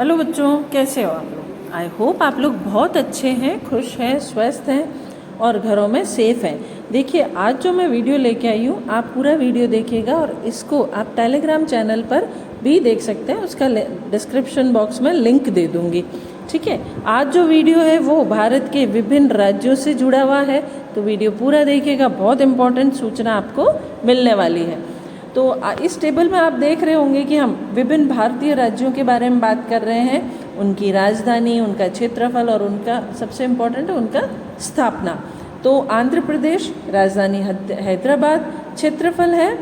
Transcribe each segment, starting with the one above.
Hello बच्चों, कैसे हो आप लोग। आई होप आप लोग बहुत अच्छे हैं, खुश हैं, स्वस्थ हैं और घरों में सेफ हैं। देखिए, आज जो मैं वीडियो लेके आई हूँ, आप पूरा वीडियो देखिएगा और इसको आप टेलीग्राम चैनल पर भी देख सकते हैं। उसका डिस्क्रिप्शन बॉक्स में लिंक दे दूँगी, ठीक है। आज जो वीडियो है वो भारत के विभिन्न राज्यों से जुड़ा हुआ है, तो वीडियो पूरा देखिएगा, बहुत इंपॉर्टेंट सूचना आपको मिलने वाली है। तो इस टेबल में आप देख रहे होंगे कि हम विभिन्न भारतीय राज्यों के बारे में बात कर रहे हैं, उनकी राजधानी, उनका क्षेत्रफल और उनका सबसे इम्पोर्टेंट है उनका स्थापना। तो आंध्र प्रदेश, राजधानी हैदराबाद, क्षेत्रफल है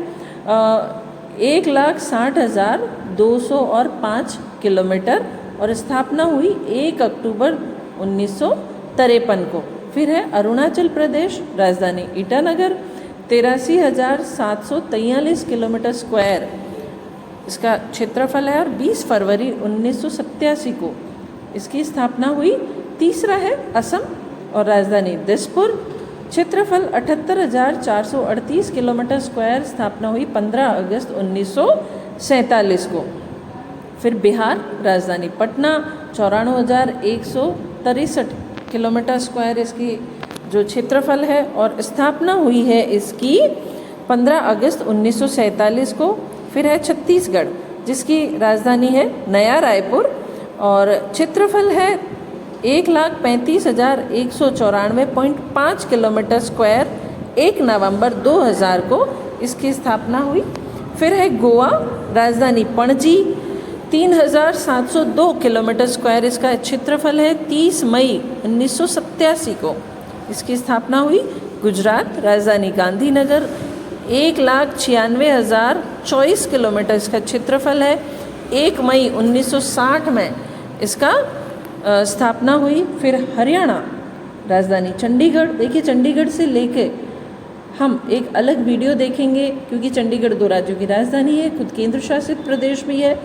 1,60,205 किलोमीटर और स्थापना हुई 1 अक्टूबर 1953 को। फिर है अरुणाचल प्रदेश, राजधानी ईटानगर, 83,743 किलोमीटर स्क्वायर इसका क्षेत्रफल है और 20 फरवरी 1987 को इसकी स्थापना हुई। तीसरा है असम और राजधानी दिसपुर, क्षेत्रफल 78,438 किलोमीटर स्क्वायर, स्थापना हुई 15 अगस्त 1947 को। फिर बिहार, राजधानी पटना, 94,163 किलोमीटर स्क्वायर इसकी जो क्षेत्रफल है और स्थापना हुई है इसकी 15 अगस्त 1947 को। फिर है छत्तीसगढ़, जिसकी राजधानी है नया रायपुर और क्षेत्रफल है 1,35,194.5 किलोमीटर स्क्वायर, 1 नवंबर 2000 को इसकी स्थापना हुई। फिर है गोवा, राजधानी पणजी, 3,702 किलोमीटर स्क्वायर इसका क्षेत्रफल है, 30 मई 1987 को इसकी स्थापना हुई। गुजरात, राजधानी गांधीनगर, 1,96,024 किलोमीटर इसका क्षेत्रफल है, 1 मई 1960 में इसका स्थापना हुई। फिर हरियाणा, राजधानी चंडीगढ़। देखिए, चंडीगढ़ से लेके हम एक अलग वीडियो देखेंगे क्योंकि चंडीगढ़ 2 राज्यों की राजधानी है, खुद केंद्र शासित प्रदेश भी है,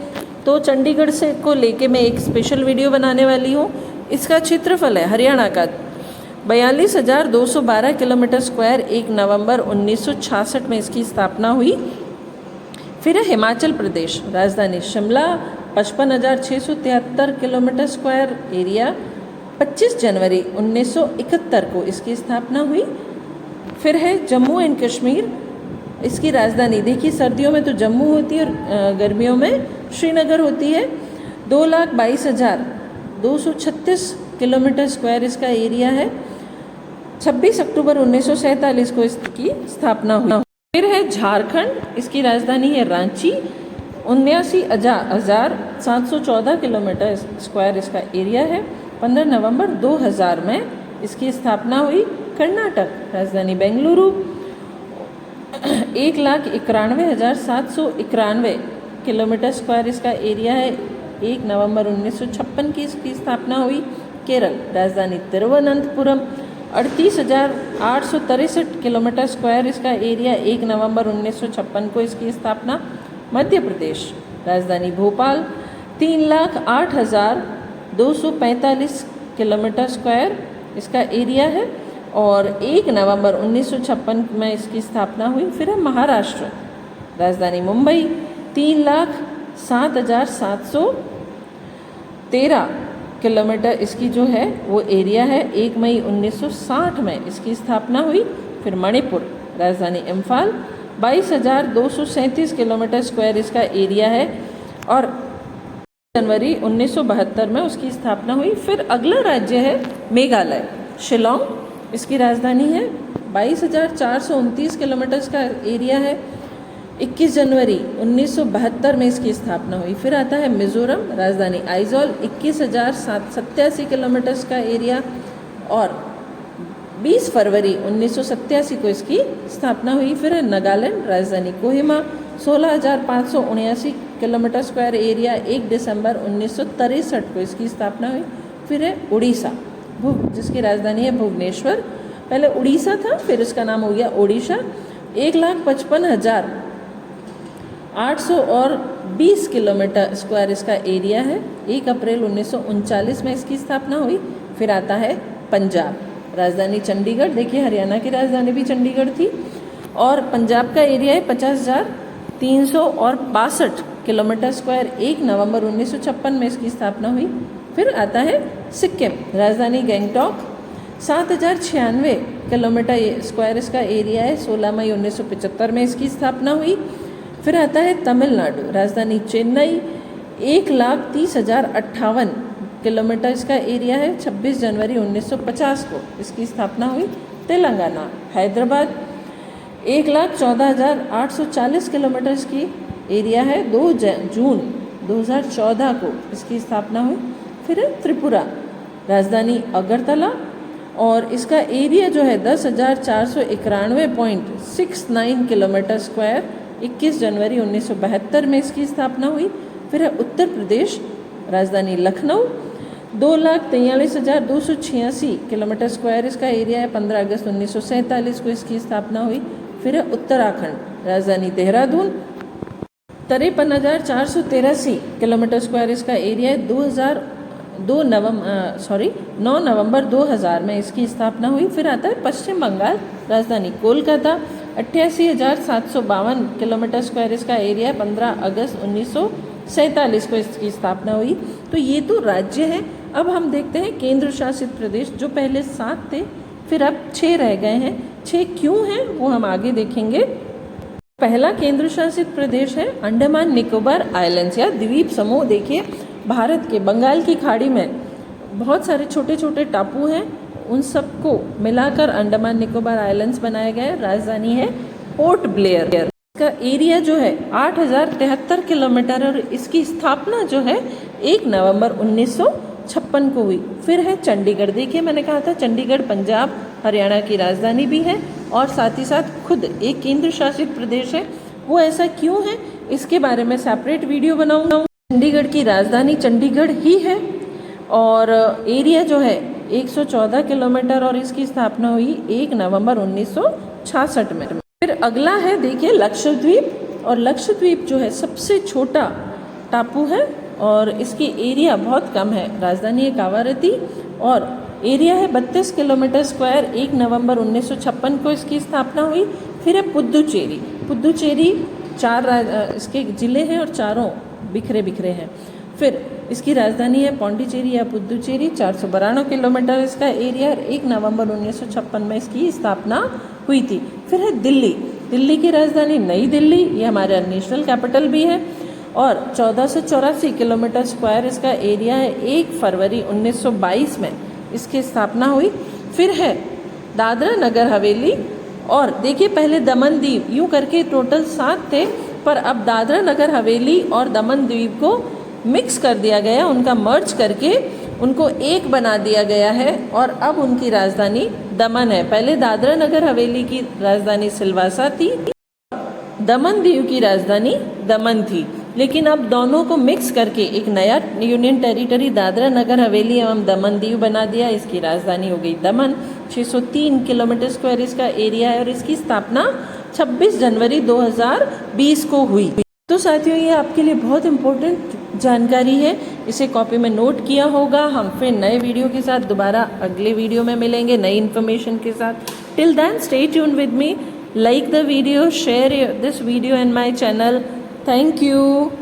तो चंडीगढ़ से को लेके मैं एक स्पेशल वीडियो बनाने वाली हूँ। इसका क्षेत्रफल है हरियाणा का 42,212 किलोमीटर स्क्वायर, 1 नवंबर 1966 में इसकी स्थापना हुई। फिर है हिमाचल प्रदेश, राजधानी शिमला, 55,673 किलोमीटर स्क्वायर एरिया, 25 जनवरी 1971 को इसकी स्थापना हुई। फिर है जम्मू एंड कश्मीर, इसकी राजधानी, देखिए सर्दियों में तो जम्मू होती है और गर्मियों में श्रीनगर होती है। 2,22,236 किलोमीटर स्क्वायर इसका एरिया है, 26 अक्टूबर 1947 को इसकी स्थापना हुई। फिर है झारखंड, इसकी राजधानी है रांची, 79,714 किलोमीटर स्क्वायर इसका एरिया है, 15 नवंबर 2000 में इसकी स्थापना हुई। कर्नाटक, राजधानी बेंगलुरु, 1,91,791 किलोमीटर स्क्वायर इसका एरिया है, 1 नवंबर 1956 की इसकी स्थापना हुई। केरल, राजधानी तिरुवनंतपुरम, 38,863 किलोमीटर स्क्वायर इसका एरिया, 1 नवंबर 1956 को इसकी स्थापना। मध्य प्रदेश, राजधानी भोपाल, 3,08,245 किलोमीटर स्क्वायर इसका एरिया है और 1 नवंबर 1956 में इसकी स्थापना हुई। फिर है महाराष्ट्र, राजधानी मुंबई, 3,07,713 किलोमीटर इसकी जो है वो एरिया है, 1 मई 1960 में इसकी स्थापना हुई। फिर मणिपुर, राजधानी इम्फाल, 22,237 किलोमीटर स्क्वायर इसका एरिया है और जनवरी 1972 में उसकी स्थापना हुई। फिर अगला राज्य है मेघालय, शिलोंग, इसकी राजधानी है, 22,429 किलोमीटर का एरिया है, 21 जनवरी 1972 में इसकी स्थापना हुई। फिर आता है मिजोरम, राजधानी आइजॉल, 21,787 किलोमीटर का एरिया और 20 फरवरी 1987 को इसकी स्थापना हुई। फिर है नागालैंड, राजधानी कोहिमा, 16,579 किलोमीटर स्क्वायर एरिया, 1 दिसंबर 1963 को इसकी स्थापना हुई। फिर है उड़ीसा, जिसकी राजधानी है भुवनेश्वर, पहले उड़ीसा था फिर इसका नाम हो गया ओडिशा, 1,55,820 किलोमीटर स्क्वायर इसका एरिया है, 1 अप्रैल 1939 में इसकी स्थापना हुई। फिर आता है पंजाब, राजधानी चंडीगढ़, देखिए हरियाणा की राजधानी भी चंडीगढ़ थी और पंजाब का एरिया है 50,362 किलोमीटर स्क्वायर 1 नवंबर 1956 में इसकी स्थापना हुई। फिर आता है सिक्किम, राजधानी गैंगटॉक, 7096 किलोमीटर स्क्वायर इसका एरिया है, 16 मई 1975 में इसकी स्थापना हुई। फिर आता है तमिलनाडु, राजधानी चेन्नई, 1,30,058 किलोमीटर इसका एरिया है, 26 जनवरी 1950 को इसकी स्थापना हुई। तेलंगाना, हैदराबाद, 1,14,840 किलोमीटर इसकी एरिया है, 2 जून 2014 को इसकी स्थापना हुई। फिर है त्रिपुरा, राजधानी अगरतला, और इसका एरिया जो है 10,491.69 किलोमीटर स्क्वायर, 21 जनवरी 1972 में इसकी स्थापना हुई। फिर है उत्तर प्रदेश, राजधानी लखनऊ, 2,43,286 किलोमीटर स्क्वायर इसका एरिया है, 15 अगस्त 1947 को इसकी स्थापना हुई। फिर है उत्तराखंड, राजधानी देहरादून, 53,483 किलोमीटर स्क्वायर इसका एरिया है, 9 नवंबर 2000 में इसकी स्थापना हुई। फिर आता है पश्चिम बंगाल, राजधानी कोलकाता, 88,752 किलोमीटर स्क्वायर इसका एरिया है, 15 अगस्त 1947 को इसकी स्थापना हुई। तो ये तो राज्य हैं। अब हम देखते हैं केंद्र शासित प्रदेश, जो पहले 7 थे, फिर अब 6 रह गए हैं। 6 क्यों हैं वो हम आगे देखेंगे। पहला केंद्र शासित प्रदेश है अंडमान निकोबार आइलैंड्स या द्वीप समूह। देखिए, भारत के बंगाल की खाड़ी में बहुत सारे छोटे छोटे टापू हैं, उन सबको मिलाकर अंडमान निकोबार आइलैंड्स बनाया गया है। राजधानी है पोर्ट ब्लेयर। इसका एरिया जो है 8,073 किलोमीटर और इसकी स्थापना जो है 1 नवंबर 1956 को हुई। फिर है चंडीगढ़। देखिए, मैंने कहा था चंडीगढ़ पंजाब हरियाणा की राजधानी भी है और साथ ही साथ खुद एक केंद्र शासित प्रदेश है। वो ऐसा क्यों है, इसके बारे में सेपरेट वीडियो बनाऊंगा। चंडीगढ़ की राजधानी चंडीगढ़ ही है और एरिया जो है 114 किलोमीटर और इसकी स्थापना हुई 1 नवंबर 1966 में। फिर अगला है, देखिए, लक्षद्वीप। और लक्षद्वीप जो है सबसे छोटा टापू है और इसकी एरिया बहुत कम है। राजधानी है कावारती और एरिया है 32 किलोमीटर स्क्वायर। 1 नवंबर 1956 को इसकी स्थापना हुई। फिर है पुद्दुचेरी। पुद्दुचेरी 4 इसके ज़िले हैं और चारों बिखरे बिखरे हैं। फिर इसकी राजधानी है पौंडीचेरी या पुद्दुचेरी, 492 किलोमीटर इसका एरिया, 1 नवंबर 1956 में इसकी स्थापना हुई थी। फिर है दिल्ली। दिल्ली की राजधानी नई दिल्ली, ये हमारा नेशनल कैपिटल भी है और 1484 किलोमीटर स्क्वायर इसका एरिया है। 1 फरवरी 1922 में इसकी स्थापना हुई। फिर है दादरा नगर हवेली और देखिए, पहले दमन द्वीप, यूँ करके टोटल 7 थे, पर अब दादरा नगर हवेली और दमन द्वीप को मिक्स कर दिया गया, उनका मर्ज करके उनको एक बना दिया गया है और अब उनकी राजधानी दमन है। पहले दादरा नगर हवेली की राजधानी सिलवासा थी, दमन दीव की राजधानी दमन थी, लेकिन अब दोनों को मिक्स करके एक नया यूनियन टेरिटरी दादरा नगर हवेली एवं दमन दीव बना दिया। इसकी राजधानी हो गई दमन। 603 किलोमीटर स्क्वायर इसका एरिया है और इसकी स्थापना 26 जनवरी 2020 को हुई। तो साथियों, ये आपके लिए बहुत इम्पोर्टेंट जानकारी है, इसे कॉपी में नोट किया होगा। हम फिर नए वीडियो के साथ दोबारा अगले वीडियो में मिलेंगे नई इन्फॉर्मेशन के साथ। Till then stay tune with me, like the video, share this video in my channel. Thank you.